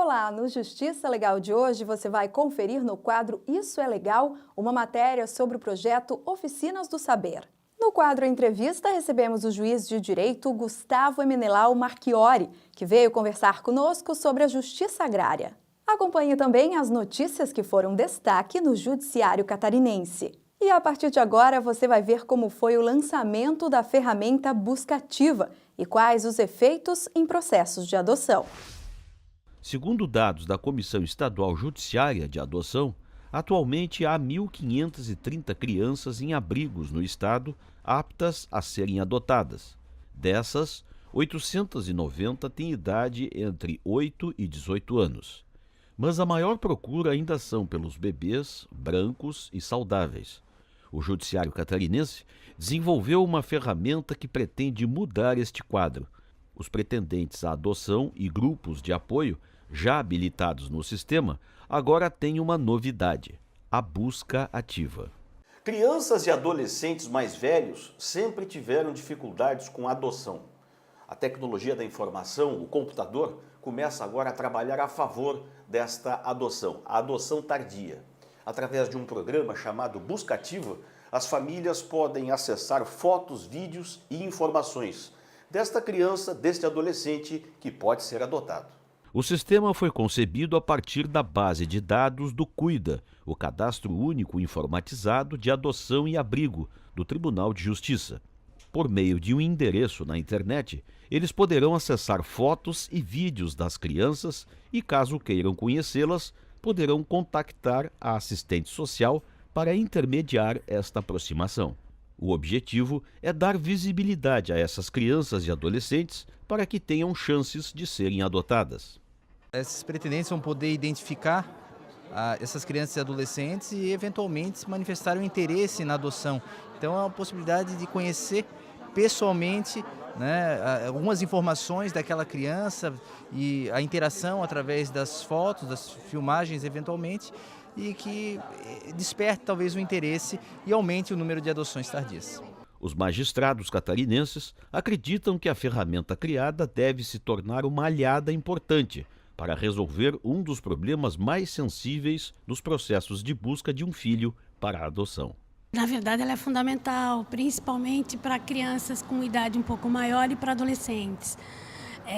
Olá, no Justiça Legal de hoje você vai conferir no quadro Isso é Legal, uma matéria sobre o projeto Oficinas do Saber. No quadro Entrevista recebemos o juiz de direito Gustavo Emenelau Marchiori, que veio conversar conosco sobre a justiça agrária. Acompanhe também as notícias que foram destaque no Judiciário Catarinense. E a partir de agora você vai ver como foi o lançamento da ferramenta Busca Ativa e quais os efeitos em processos de adoção. Segundo dados da Comissão Estadual Judiciária de Adoção, atualmente há 1.530 crianças em abrigos no estado aptas a serem adotadas. Dessas, 890 têm idade entre 8 e 18 anos. Mas a maior procura ainda são pelos bebês brancos e saudáveis. O Judiciário Catarinense desenvolveu uma ferramenta que pretende mudar este quadro. Os pretendentes à adoção e grupos de apoio já habilitados no sistema agora têm uma novidade: a busca ativa. Crianças e adolescentes mais velhos sempre tiveram dificuldades com a adoção. A tecnologia da informação, o computador, começa agora a trabalhar a favor desta adoção, a adoção tardia. Através de um programa chamado Busca Ativa, as famílias podem acessar fotos, vídeos e informações desta criança, deste adolescente que pode ser adotado. O sistema foi concebido a partir da base de dados do CUIDA, o Cadastro Único Informatizado de Adoção e Abrigo, do Tribunal de Justiça. Por meio de um endereço na internet, eles poderão acessar fotos e vídeos das crianças e, caso queiram conhecê-las, poderão contactar a assistente social para intermediar esta aproximação. O objetivo é dar visibilidade a essas crianças e adolescentes para que tenham chances de serem adotadas. Esses pretendentes vão poder identificar essas crianças e adolescentes e eventualmente manifestar um interesse na adoção. Então é uma possibilidade de conhecer pessoalmente, né, algumas informações daquela criança e a interação através das fotos, das filmagens eventualmente, e que desperte talvez o interesse e aumente o número de adoções tardias. Os magistrados catarinenses acreditam que a ferramenta criada deve se tornar uma aliada importante para resolver um dos problemas mais sensíveis nos processos de busca de um filho para a adoção. Na verdade, ela é fundamental, principalmente para crianças com idade um pouco maior e para adolescentes.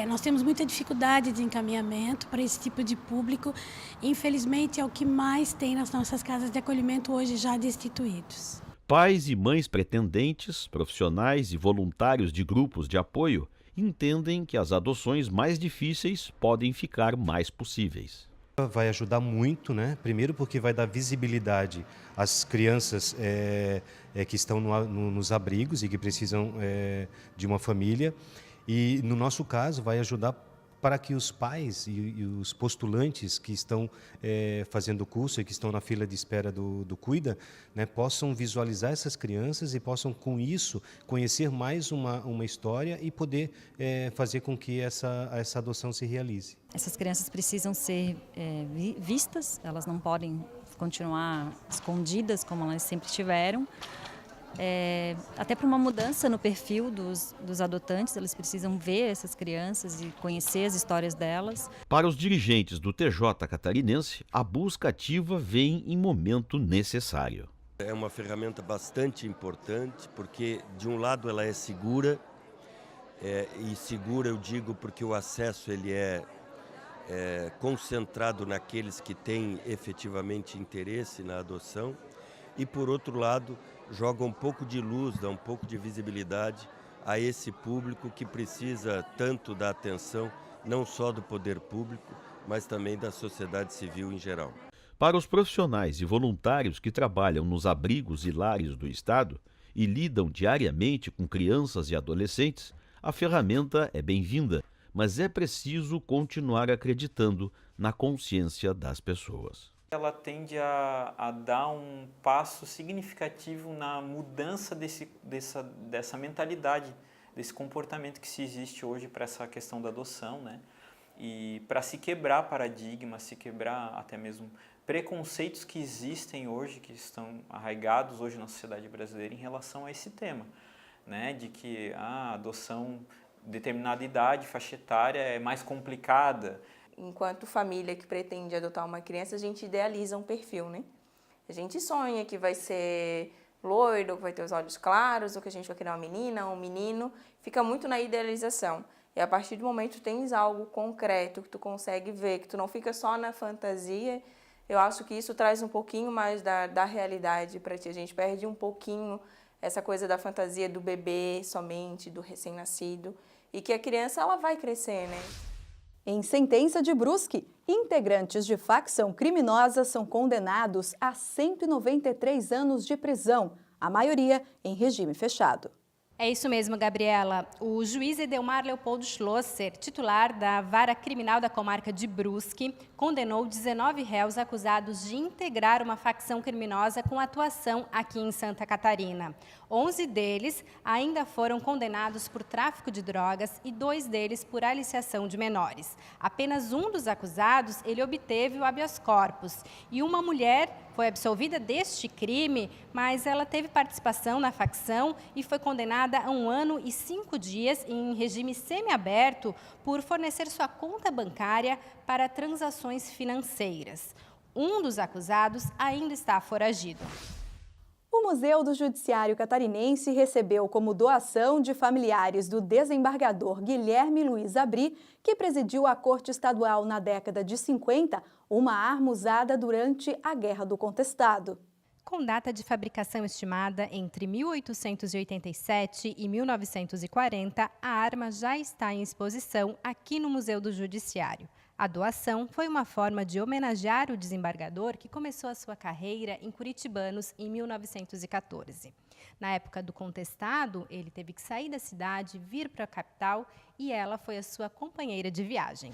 Nós temos muita dificuldade de encaminhamento para esse tipo de público. Infelizmente, é o que mais tem nas nossas casas de acolhimento hoje já destituídos. Pais e mães pretendentes, profissionais e voluntários de grupos de apoio entendem que as adoções mais difíceis podem ficar mais possíveis. Vai ajudar muito, né? Primeiro porque vai dar visibilidade às crianças que estão nos abrigos e que precisam de uma família. E no nosso caso vai ajudar para que os pais e os postulantes que estão fazendo o curso e que estão na fila de espera do CUIDA, né, possam visualizar essas crianças e possam, com isso, conhecer mais uma história e poder fazer com que essa adoção se realize. Essas crianças precisam ser vistas, elas não podem continuar escondidas como elas sempre estiveram. Até para uma mudança no perfil dos adotantes, eles precisam ver essas crianças e conhecer as histórias delas. Para os dirigentes do TJ catarinense, a busca ativa vem em momento necessário. É uma ferramenta bastante importante porque, de um lado, ela é segura, e segura eu digo porque o acesso ele é concentrado naqueles que têm efetivamente interesse na adoção e, por outro lado, joga um pouco de luz, dá um pouco de visibilidade a esse público que precisa tanto da atenção, não só do poder público, mas também da sociedade civil em geral. Para os profissionais e voluntários que trabalham nos abrigos e lares do Estado e lidam diariamente com crianças e adolescentes, a ferramenta é bem-vinda, mas é preciso continuar acreditando na consciência das pessoas. Ela tende a dar um passo significativo na mudança dessa mentalidade, desse comportamento que se existe hoje para essa questão da adoção, né? E para se quebrar paradigmas, se quebrar até mesmo preconceitos que existem hoje, que estão arraigados hoje na sociedade brasileira em relação a esse tema, né? De que a adoção, determinada idade, faixa etária, é mais complicada. enquanto família que pretende adotar uma criança, a gente idealiza um perfil, né? A gente sonha que vai ser loiro, que vai ter os olhos claros, ou que a gente vai criar uma menina, um menino. Fica muito na idealização. E a partir do momento que tens algo concreto, que tu consegue ver, que tu não fica só na fantasia, eu acho que isso traz um pouquinho mais da realidade para ti. A gente perde um pouquinho essa coisa da fantasia do bebê somente, do recém-nascido, e que a criança ela vai crescer, né? Em sentença de Brusque, integrantes de facção criminosa são condenados a 193 anos de prisão, a maioria em regime fechado. É isso mesmo, Gabriela. O juiz Edelmar Leopoldo Schlosser, titular da Vara Criminal da Comarca de Brusque, condenou 19 réus acusados de integrar uma facção criminosa com atuação aqui em Santa Catarina. 11 deles ainda foram condenados por tráfico de drogas e 2 deles por aliciação de menores. Apenas um dos acusados, ele obteve o habeas corpus. E uma mulher foi absolvida deste crime, mas ela teve participação na facção e foi condenada a 1 ano e 5 dias em regime semiaberto por fornecer sua conta bancária para transações financeiras. Um dos acusados ainda está foragido. O Museu do Judiciário Catarinense recebeu como doação de familiares do desembargador Guilherme Luiz Abri, que presidiu a Corte Estadual na década de 50, uma arma usada durante a Guerra do Contestado. Com data de fabricação estimada entre 1887 e 1940, a arma já está em exposição aqui no Museu do Judiciário. A doação foi uma forma de homenagear o desembargador que começou a sua carreira em Curitibanos em 1914. Na época do contestado, ele teve que sair da cidade, vir para a capital e ela foi a sua companheira de viagem.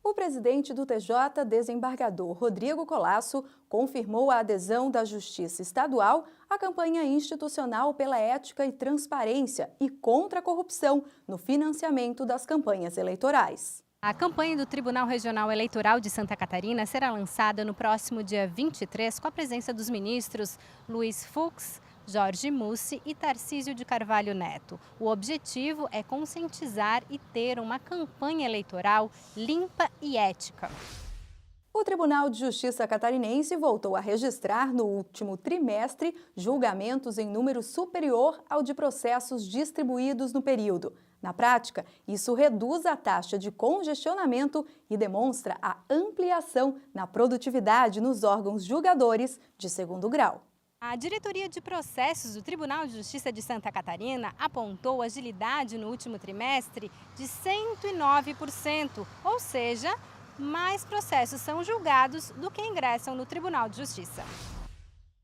O presidente do TJ, desembargador Rodrigo Colasso, confirmou a adesão da Justiça Estadual à campanha institucional pela ética e transparência e contra a corrupção no financiamento das campanhas eleitorais. A campanha do Tribunal Regional Eleitoral de Santa Catarina será lançada no próximo dia 23 com a presença dos ministros Luiz Fux, Jorge Mussi e Tarcísio de Carvalho Neto. O objetivo é conscientizar e ter uma campanha eleitoral limpa e ética. O Tribunal de Justiça catarinense voltou a registrar no último trimestre julgamentos em número superior ao de processos distribuídos no período. Na prática, isso reduz a taxa de congestionamento e demonstra a ampliação na produtividade nos órgãos julgadores de segundo grau. A Diretoria de Processos do Tribunal de Justiça de Santa Catarina apontou agilidade no último trimestre de 109%, ou seja, mais processos são julgados do que ingressam no Tribunal de Justiça.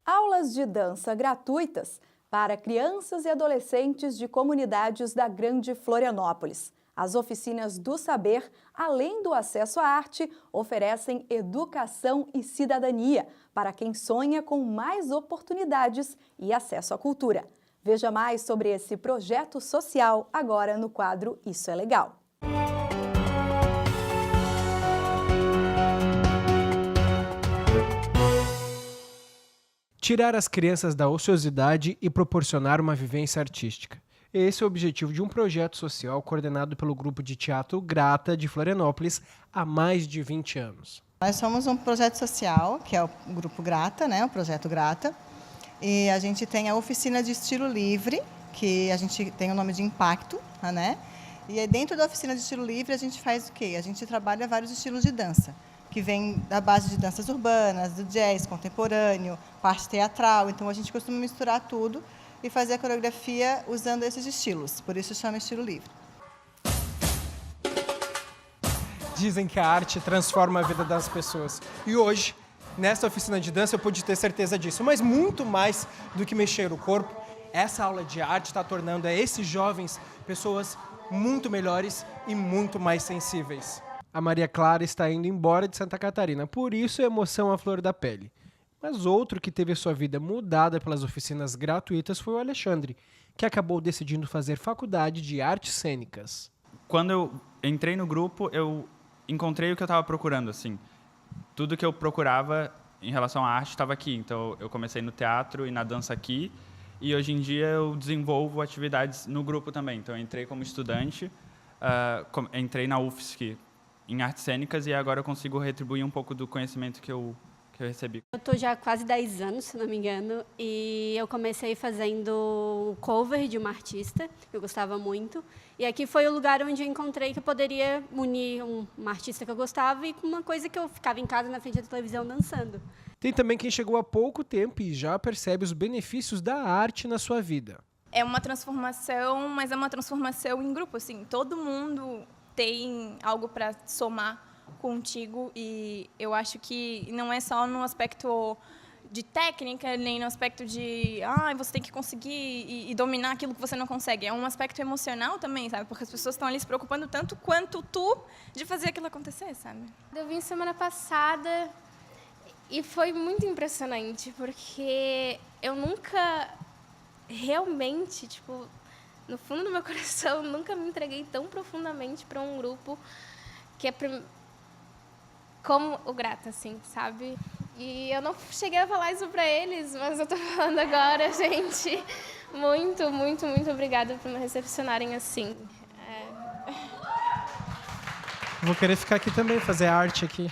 Aulas de dança gratuitas para crianças e adolescentes de comunidades da Grande Florianópolis. As oficinas do saber, além do acesso à arte, oferecem educação e cidadania para quem sonha com mais oportunidades e acesso à cultura. Veja mais sobre esse projeto social agora no quadro Isso é Legal. Tirar as crianças da ociosidade e proporcionar uma vivência artística. Esse é o objetivo de um projeto social coordenado pelo Grupo de Teatro Grata de Florianópolis há mais de 20 anos. Nós somos um projeto social, que é o Grupo Grata, o Projeto Grata, e a gente tem a oficina de estilo livre, que a gente tem o nome de Impacto, E aí dentro da oficina de estilo livre a gente faz o quê? A gente trabalha vários estilos de dança, que vem da base de danças urbanas, do jazz contemporâneo, parte teatral. Então a gente costuma misturar tudo e fazer a coreografia usando esses estilos, por isso chama estilo livre. Dizem que a arte transforma a vida das pessoas. E hoje, nesta oficina de dança, eu pude ter certeza disso. Mas muito mais do que mexer o corpo, essa aula de arte está tornando esses jovens pessoas muito melhores e muito mais sensíveis. A Maria Clara está indo embora de Santa Catarina, por isso a emoção à flor da pele. Mas outro que teve sua vida mudada pelas oficinas gratuitas foi o Alexandre, que acabou decidindo fazer faculdade de artes cênicas. Quando eu entrei no grupo, eu encontrei o que eu estava procurando, assim. Tudo que eu procurava em relação à arte estava aqui. Então, eu comecei no teatro e na dança aqui, e hoje em dia eu desenvolvo atividades no grupo também. Então, eu entrei como estudante, entrei na UFSC em artes cênicas e agora eu consigo retribuir um pouco do conhecimento que eu recebi. Eu estou já há quase 10 anos, se não me engano, e eu comecei fazendo cover de uma artista que eu gostava muito. E aqui foi o lugar onde eu encontrei que eu poderia unir uma artista que eu gostava e com uma coisa que eu ficava em casa na frente da televisão dançando. Tem também quem chegou há pouco tempo e já percebe os benefícios da arte na sua vida. É uma transformação, mas é uma transformação em grupo, assim. Todo mundo tem algo para somar contigo e eu acho que não é só no aspecto de técnica, nem no aspecto de você tem que conseguir e dominar aquilo que você não consegue. É um aspecto emocional também, sabe? Porque as pessoas estão ali se preocupando tanto quanto tu de fazer aquilo acontecer, sabe? Eu vim semana passada e foi muito impressionante, porque eu nunca realmente, tipo, no fundo do meu coração, nunca me entreguei tão profundamente para um grupo que é como o Grata, assim, sabe? E eu não cheguei a falar isso pra eles, mas eu tô falando agora, gente. Muito, muito, muito obrigada por me recepcionarem assim. Vou querer ficar aqui também, fazer arte aqui.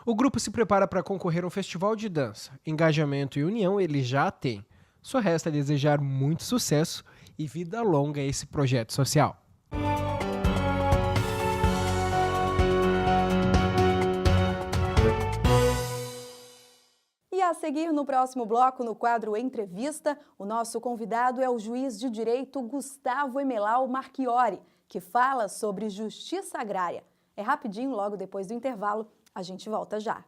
O grupo se prepara para concorrer a um festival de dança. Engajamento e união ele já tem. Só resta desejar muito sucesso e vida longa a esse projeto social. E a seguir, no próximo bloco, no quadro Entrevista, o nosso convidado é o juiz de direito Gustavo Emelau Marchiori, que fala sobre justiça agrária. É rapidinho, logo depois do intervalo, a gente volta já.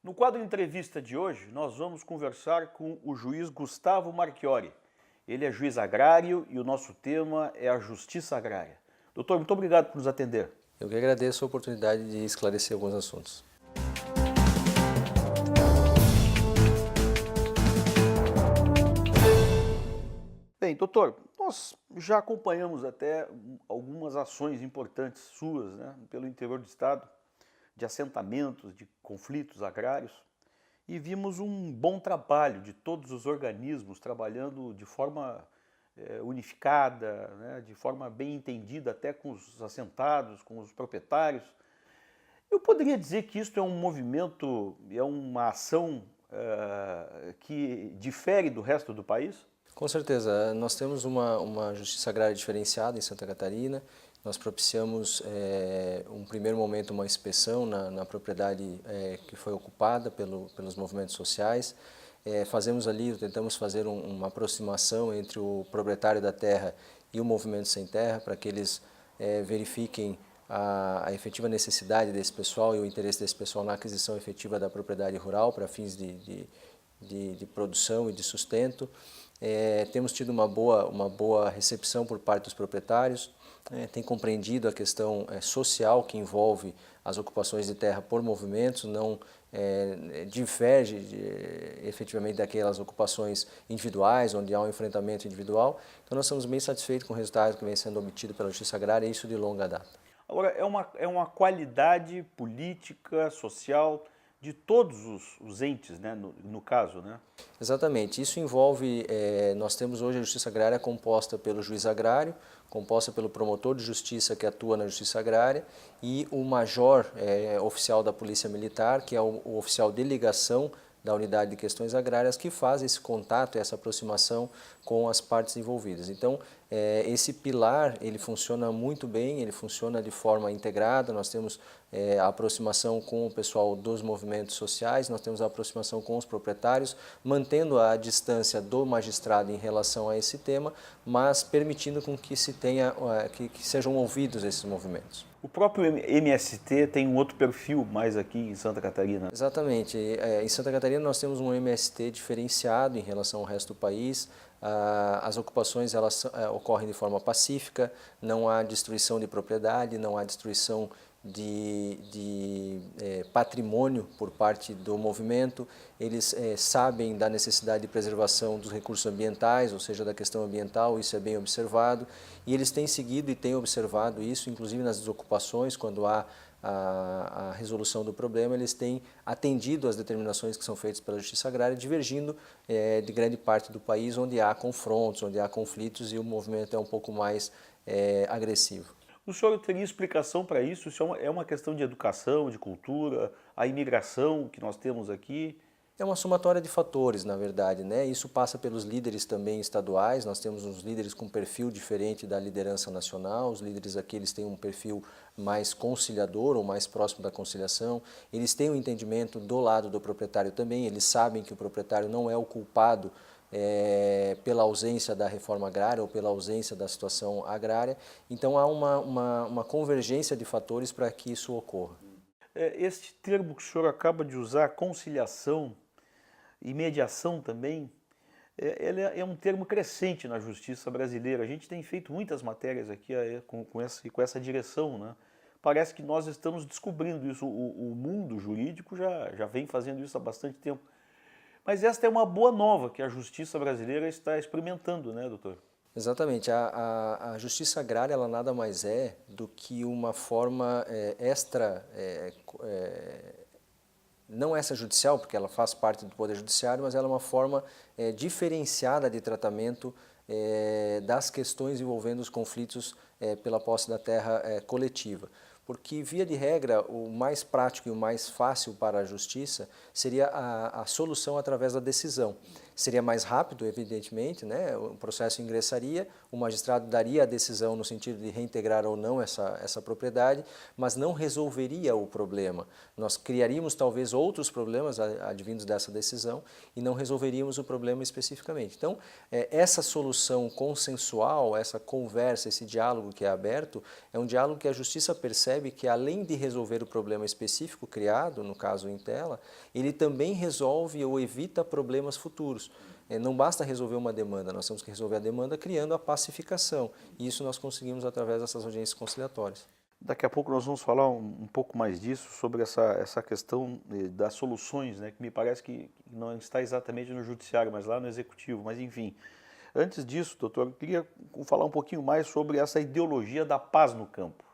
No quadro Entrevista de hoje, nós vamos conversar com o juiz Gustavo Marchiori. Ele é juiz agrário e o nosso tema é a justiça agrária. Doutor, muito obrigado por nos atender. Eu que agradeço a oportunidade de esclarecer alguns assuntos. Bem, doutor, nós já acompanhamos até algumas ações importantes suas, né, pelo interior do estado, de assentamentos, de conflitos agrários, e vimos um bom trabalho de todos os organismos trabalhando de forma unificada, né, de forma bem entendida até com os assentados, com os proprietários. Eu poderia dizer que isso é um movimento, é uma ação que difere do resto do país? Com certeza, nós temos uma justiça agrária diferenciada em Santa Catarina. Nós propiciamos, um primeiro momento, uma inspeção na propriedade que foi ocupada pelos movimentos sociais. Tentamos fazer uma aproximação entre o proprietário da terra e o movimento sem terra, para que eles verifiquem a efetiva necessidade desse pessoal e o interesse desse pessoal na aquisição efetiva da propriedade rural para fins de produção e de sustento. Temos tido uma boa recepção por parte dos proprietários, tem compreendido a questão social que envolve as ocupações de terra por movimentos, não diverge efetivamente daquelas ocupações individuais, onde há um enfrentamento individual. Então nós estamos bem satisfeitos com o resultado que vem sendo obtido pela Justiça Agrária, e isso de longa data. Agora, é uma qualidade política, social, de todos os entes, né, no caso, né? Exatamente. Isso envolve, nós temos hoje a Justiça Agrária composta pelo juiz agrário, composta pelo promotor de justiça que atua na Justiça Agrária e o major oficial da Polícia Militar, que é o oficial de ligação da Unidade de Questões Agrárias, que faz esse contato, essa aproximação com as partes envolvidas. Então, esse pilar, ele funciona muito bem, ele funciona de forma integrada. Nós temos a aproximação com o pessoal dos movimentos sociais, nós temos a aproximação com os proprietários, mantendo a distância do magistrado em relação a esse tema, mas permitindo com que se tenha, que sejam ouvidos esses movimentos. O próprio MST tem um outro perfil mais aqui em Santa Catarina. Exatamente. Em Santa Catarina nós temos um MST diferenciado em relação ao resto do país. As ocupações elas ocorrem de forma pacífica, não há destruição de propriedade, não há destruição de patrimônio por parte do movimento, eles sabem da necessidade de preservação dos recursos ambientais, ou seja, da questão ambiental, isso é bem observado, e eles têm seguido e têm observado isso, inclusive nas desocupações, quando há a resolução do problema, eles têm atendido às determinações que são feitas pela Justiça Agrária, divergindo de grande parte do país onde há confrontos, onde há conflitos e o movimento é um pouco mais agressivo. O senhor teria explicação para isso? Isso é uma questão de educação, de cultura, a imigração que nós temos aqui? É uma somatória de fatores, na verdade, né? Isso passa pelos líderes também estaduais, nós temos uns líderes com perfil diferente da liderança nacional, os líderes aqui eles têm um perfil mais conciliador ou mais próximo da conciliação, eles têm um entendimento do lado do proprietário também, eles sabem que o proprietário não é o culpado pela ausência da reforma agrária ou pela ausência da situação agrária, então há uma convergência de fatores para que isso ocorra. Este termo que o senhor acaba de usar, conciliação e mediação também, ele é um termo crescente na justiça brasileira. A gente tem feito muitas matérias aqui com essa direção, né? Parece que nós estamos descobrindo isso, o mundo jurídico já vem fazendo isso há bastante tempo. Mas esta é uma boa nova que a justiça brasileira está experimentando, né, doutor? Exatamente. A justiça agrária ela nada mais é do que uma forma não extrajudicial, porque ela faz parte do Poder Judiciário, mas ela é uma forma diferenciada de tratamento das questões envolvendo os conflitos pela posse da terra coletiva. Porque, via de regra, o mais prático e o mais fácil para a justiça seria a solução através da decisão. Seria mais rápido, evidentemente, né? O processo ingressaria, o magistrado daria a decisão no sentido de reintegrar ou não essa propriedade, mas não resolveria o problema. Nós criaríamos talvez outros problemas advindos dessa decisão e não resolveríamos o problema especificamente. Então, essa solução consensual, essa conversa, esse diálogo que é aberto, é um diálogo que a justiça percebe que, além de resolver o problema específico criado, no caso em tela, ele também resolve ou evita problemas futuros. Não basta resolver uma demanda, nós temos que resolver a demanda criando a pacificação. E isso nós conseguimos através dessas audiências conciliatórias. Daqui a pouco nós vamos falar um pouco mais disso, sobre essa questão das soluções, né, que me parece que não está exatamente no judiciário, mas lá no executivo. Mas enfim, antes disso, doutor, eu queria falar um pouquinho mais sobre essa ideologia da paz no campo.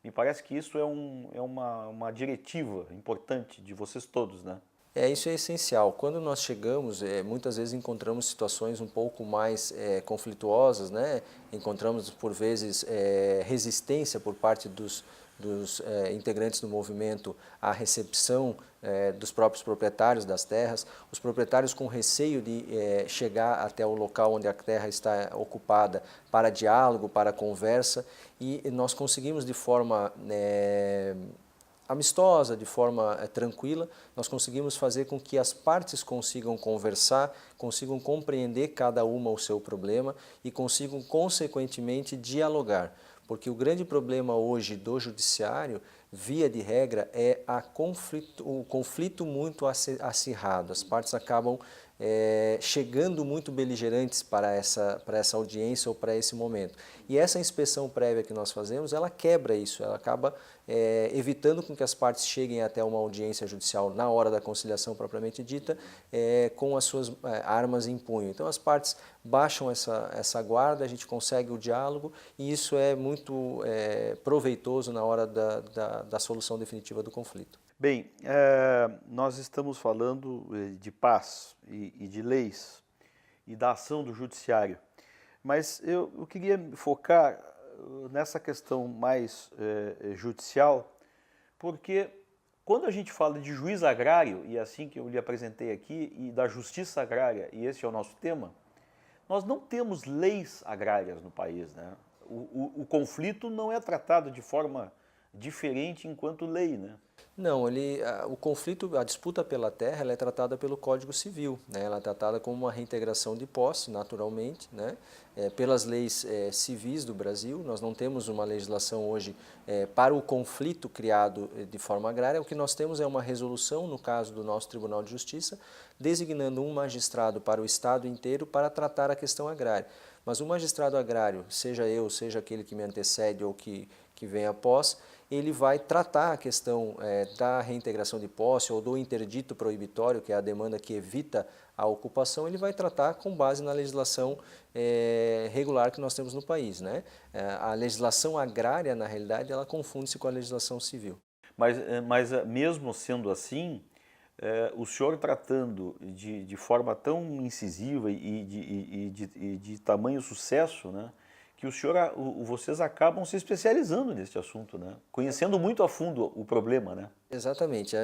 Me parece que isso é uma diretiva importante de vocês todos, né? Isso é essencial. Quando nós chegamos, muitas vezes encontramos situações um pouco mais conflituosas, né? Encontramos, por vezes, resistência por parte dos integrantes do movimento à recepção dos próprios proprietários das terras, os proprietários com receio de chegar até o local onde a terra está ocupada para diálogo, para conversa, e nós conseguimos de forma amistosa, de forma tranquila, nós conseguimos fazer com que as partes consigam conversar, consigam compreender cada uma o seu problema e consigam, consequentemente, dialogar. Porque o grande problema hoje do judiciário, via de regra, é o conflito muito acirrado. As partes acabam chegando muito beligerantes para essa audiência ou para esse momento. E essa inspeção prévia que nós fazemos, ela quebra isso, ela acaba evitando com que as partes cheguem até uma audiência judicial na hora da conciliação propriamente dita, com as suas armas em punho. Então as partes baixam essa guarda, a gente consegue o diálogo e isso é muito proveitoso na hora da solução definitiva do conflito. Bem, nós estamos falando de paz e de leis e da ação do judiciário, mas eu queria focar nessa questão mais judicial, porque quando a gente fala de juiz agrário, e é assim que eu lhe apresentei aqui, e da justiça agrária, e esse é o nosso tema, nós não temos leis agrárias no país, né? O conflito não é tratado de forma diferente enquanto lei, né? Não, o conflito, a disputa pela terra, ela é tratada pelo Código Civil, né? Ela é tratada como uma reintegração de posse, naturalmente, né? Pelas leis civis do Brasil. Nós não temos uma legislação hoje para o conflito criado de forma agrária. O que nós temos é uma resolução, no caso do nosso Tribunal de Justiça, designando um magistrado para o Estado inteiro para tratar a questão agrária. Mas o magistrado agrário, seja eu, seja aquele que me antecede ou que vem após, ele vai tratar a questão da reintegração de posse ou do interdito proibitório, que é a demanda que evita a ocupação, ele vai tratar com base na legislação regular que nós temos no país, né? A legislação agrária, na realidade, ela confunde-se com a legislação civil. Mas mesmo sendo assim, o senhor tratando de forma tão incisiva e de tamanho sucesso, né, que vocês acabam se especializando neste assunto, né, conhecendo muito a fundo o problema, né? Exatamente.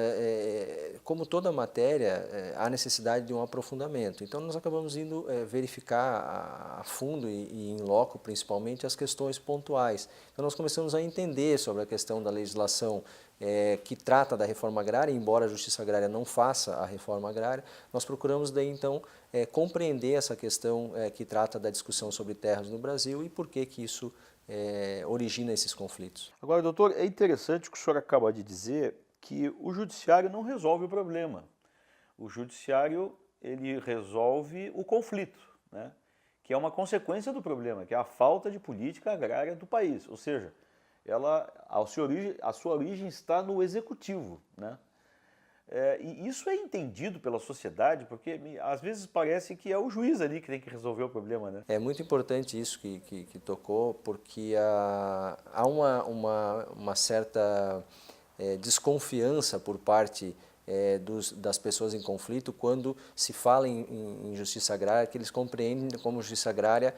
Como toda matéria, há necessidade de um aprofundamento. Então, nós acabamos indo verificar a fundo e em loco, principalmente, as questões pontuais. Então, nós começamos a entender sobre a questão da legislação que trata da reforma agrária, embora a Justiça Agrária não faça a reforma agrária, nós procuramos daí, então, compreender essa questão que trata da discussão sobre terras no Brasil e por que isso origina esses conflitos. Agora, doutor, é interessante o que o senhor acaba de dizer, que o judiciário não resolve o problema. O judiciário, ele resolve o conflito, né? Que é uma consequência do problema, que é a falta de política agrária do país. Ou seja, a sua origem está no executivo, né? E isso é entendido pela sociedade, porque às vezes parece que é o juiz ali que tem que resolver o problema, né? É muito importante isso que tocou, porque há uma certa desconfiança por parte das pessoas em conflito quando se fala em justiça agrária, que eles compreendem como justiça agrária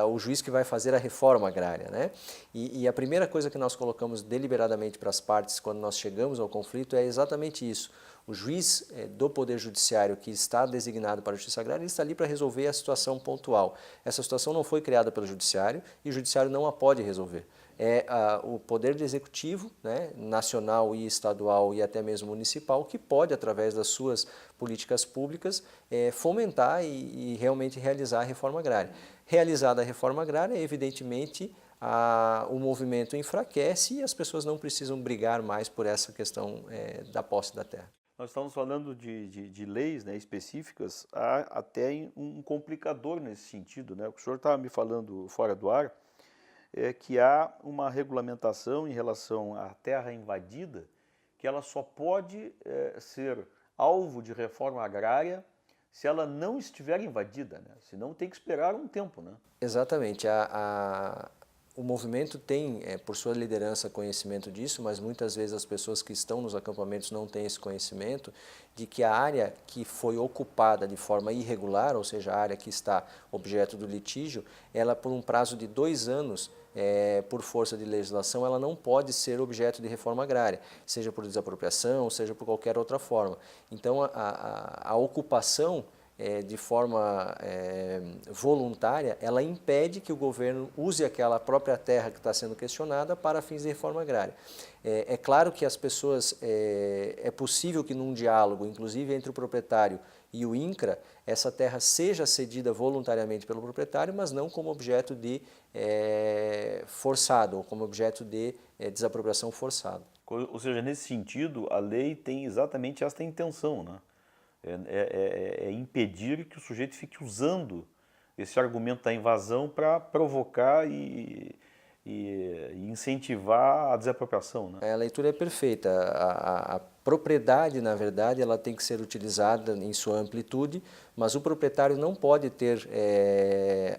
o juiz que vai fazer a reforma agrária, né? E a primeira coisa que nós colocamos deliberadamente para as partes quando nós chegamos ao conflito é exatamente isso. O juiz do Poder Judiciário que está designado para a Justiça Agrária, ele está ali para resolver a situação pontual. Essa situação não foi criada pelo Judiciário e o Judiciário não a pode resolver. É o Poder Executivo, né, nacional e estadual e até mesmo municipal, que pode, através das suas políticas públicas, fomentar e realmente realizar a reforma agrária. Realizada a reforma agrária, evidentemente, o movimento enfraquece e as pessoas não precisam brigar mais por essa questão da posse da terra. Nós estamos falando de leis, né, específicas, há até um complicador nesse sentido, né? O que o senhor estava me falando fora do ar é que há uma regulamentação em relação à terra invadida, que ela só pode ser alvo de reforma agrária se ela não estiver invadida, né? Senão tem que esperar um tempo, né? Exatamente. O movimento tem, por sua liderança, conhecimento disso, mas muitas vezes as pessoas que estão nos acampamentos não têm esse conhecimento de que a área que foi ocupada de forma irregular, ou seja, a área que está objeto do litígio, ela por um prazo de 2 anos, por força de legislação, ela não pode ser objeto de reforma agrária, seja por desapropriação, seja por qualquer outra forma. Então, a ocupação de forma voluntária, ela impede que o governo use aquela própria terra que está sendo questionada para fins de reforma agrária. É claro que as pessoas, é possível que num diálogo, inclusive entre o proprietário e o INCRA, essa terra seja cedida voluntariamente pelo proprietário, mas não como objeto de forçado, ou como objeto de desapropriação forçada. Ou seja, nesse sentido, a lei tem exatamente esta intenção, né? É impedir que o sujeito fique usando esse argumento da invasão para provocar e incentivar a desapropriação, né? A leitura é perfeita. A propriedade, na verdade, ela tem que ser utilizada em sua amplitude, mas o proprietário não pode ter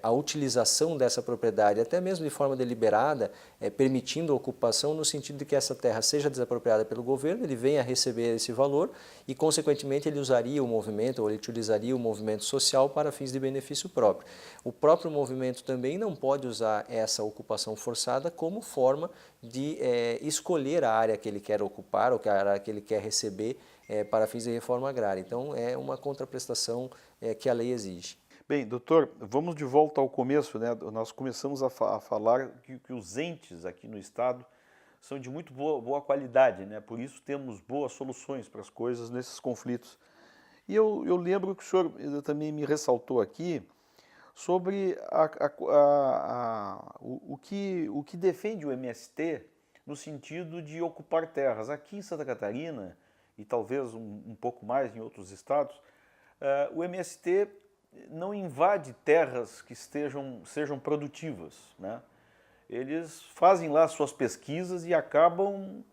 a utilização dessa propriedade, até mesmo de forma deliberada, permitindo a ocupação no sentido de que essa terra seja desapropriada pelo governo, ele venha a receber esse valor e, consequentemente, ele usaria o movimento ou ele utilizaria o movimento social para fins de benefício próprio. O próprio movimento também não pode usar essa ocupação forçada como forma de escolher a área que ele quer ocupar ou a área que ele quer receber para fins de reforma agrária. Então, é uma contraprestação que a lei exige. Bem, doutor, vamos de volta ao começo, né? Nós começamos a falar que os entes aqui no Estado são de muito boa qualidade, né? Por isso temos boas soluções para as coisas nesses conflitos. E eu lembro que o senhor também me ressaltou aqui sobre o que defende o MST no sentido de ocupar terras. Aqui em Santa Catarina, e talvez um pouco mais em outros estados, o MST não invade terras que sejam produtivas, né? eles fazem lá suas pesquisas e acabam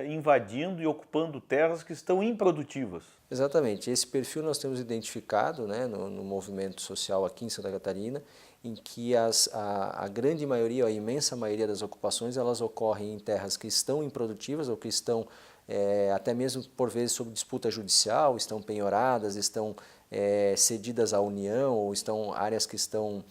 invadindo e ocupando terras que estão improdutivas. Exatamente, esse perfil nós temos identificado, né, no movimento social aqui em Santa Catarina, em que a grande maioria, a imensa maioria das ocupações, elas ocorrem em terras que estão improdutivas ou que estão até mesmo por vezes sob disputa judicial, estão penhoradas, estão cedidas à União ou estão áreas que estão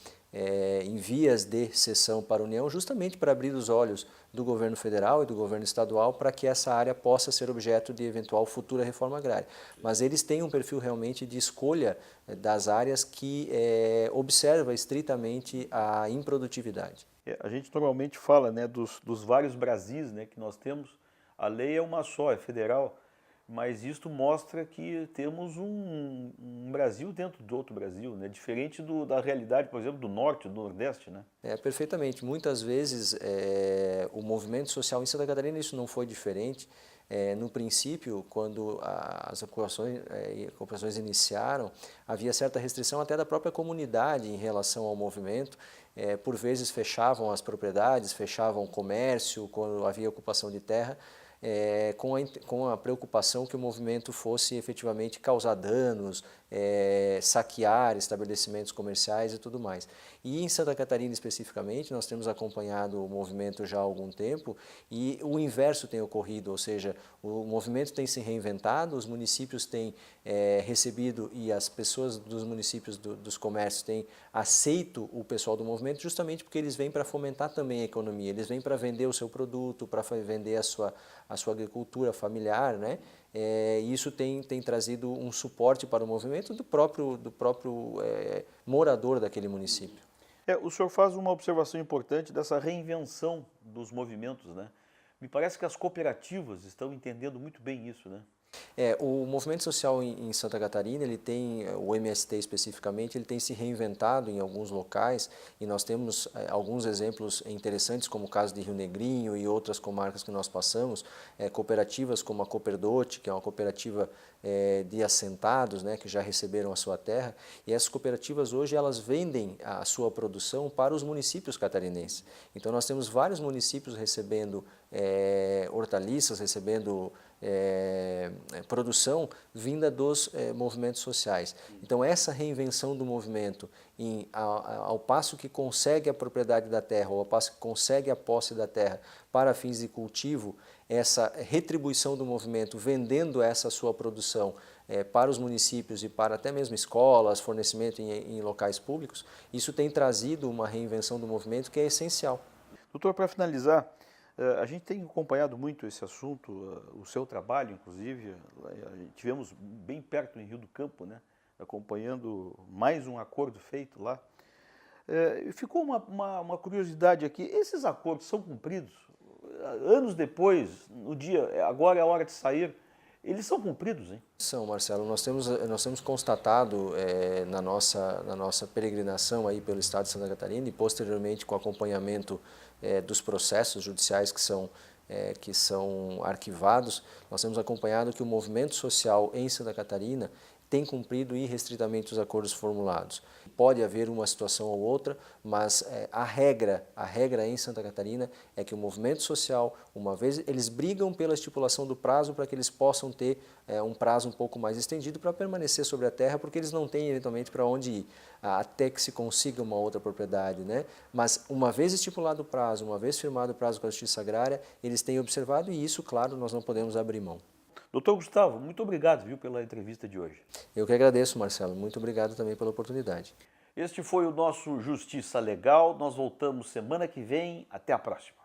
em vias de cessão para a União, justamente para abrir os olhos do governo federal e do governo estadual para que essa área possa ser objeto de eventual futura reforma agrária. Mas eles têm um perfil realmente de escolha das áreas que observa estritamente a improdutividade. A gente normalmente fala, né, dos vários Brasis, né, que nós temos. A lei é uma só, é federal, mas isto mostra que temos um Brasil dentro do outro Brasil, né? Diferente da realidade, por exemplo, do Norte, do Nordeste, né? Perfeitamente. Muitas vezes o movimento social em Santa Catarina isso não foi diferente. No princípio, quando as ocupações iniciaram, havia certa restrição até da própria comunidade em relação ao movimento. Por vezes fechavam as propriedades, fechavam o comércio quando havia ocupação de terra, com a preocupação que o movimento fosse efetivamente causar danos, saquear estabelecimentos comerciais e tudo mais. E em Santa Catarina especificamente, nós temos acompanhado o movimento já há algum tempo e o inverso tem ocorrido, ou seja, o movimento tem se reinventado, os municípios têm recebido e as pessoas dos municípios dos comércios têm aceito o pessoal do movimento justamente porque eles vêm para fomentar também a economia, eles vêm para vender o seu produto, para vender a sua agricultura familiar, né? E isso tem trazido um suporte para o movimento do próprio morador daquele município. O senhor faz uma observação importante dessa reinvenção dos movimentos, né? Me parece que as cooperativas estão entendendo muito bem isso, né? O movimento social em Santa Catarina, ele tem, o MST especificamente, ele tem se reinventado em alguns locais e nós temos alguns exemplos interessantes, como o caso de Rio Negrinho e outras comarcas que nós passamos, cooperativas como a Cooperdote, que é uma cooperativa de assentados, né, que já receberam a sua terra, e essas cooperativas hoje elas vendem a sua produção para os municípios catarinenses. Então nós temos vários municípios recebendo hortaliças, recebendo produção vinda dos movimentos sociais. Então essa reinvenção do movimento, ao passo que consegue a propriedade da terra, ou ao passo que consegue a posse da terra para fins de cultivo, essa retribuição do movimento vendendo essa sua produção para os municípios e para até mesmo escolas, fornecimento em locais públicos, isso tem trazido uma reinvenção do movimento que é essencial. Doutor, para finalizar, a gente tem acompanhado muito esse assunto, o seu trabalho, inclusive, tivemos bem perto em Rio do Campo, né, acompanhando mais um acordo feito lá. Ficou uma curiosidade aqui, esses acordos são cumpridos? Anos depois, no dia, agora é a hora de sair, eles são cumpridos, hein? São, Marcelo. Nós temos constatado na nossa peregrinação aí pelo estado de Santa Catarina e posteriormente com acompanhamento dos processos judiciais que são arquivados, nós temos acompanhado que o movimento social em Santa Catarina tem cumprido irrestritamente os acordos formulados. Pode haver uma situação ou outra, mas a regra em Santa Catarina é que o movimento social, uma vez, eles brigam pela estipulação do prazo para que eles possam ter um prazo um pouco mais estendido para permanecer sobre a terra, porque eles não têm eventualmente para onde ir, até que se consiga uma outra propriedade, né? Mas uma vez estipulado o prazo, uma vez firmado o prazo com a Justiça Agrária, eles têm observado e isso, claro, nós não podemos abrir mão. Doutor Gustavo, muito obrigado, viu, pela entrevista de hoje. Eu que agradeço, Marcelo. Muito obrigado também pela oportunidade. Este foi o nosso Justiça Legal. Nós voltamos semana que vem. Até a próxima.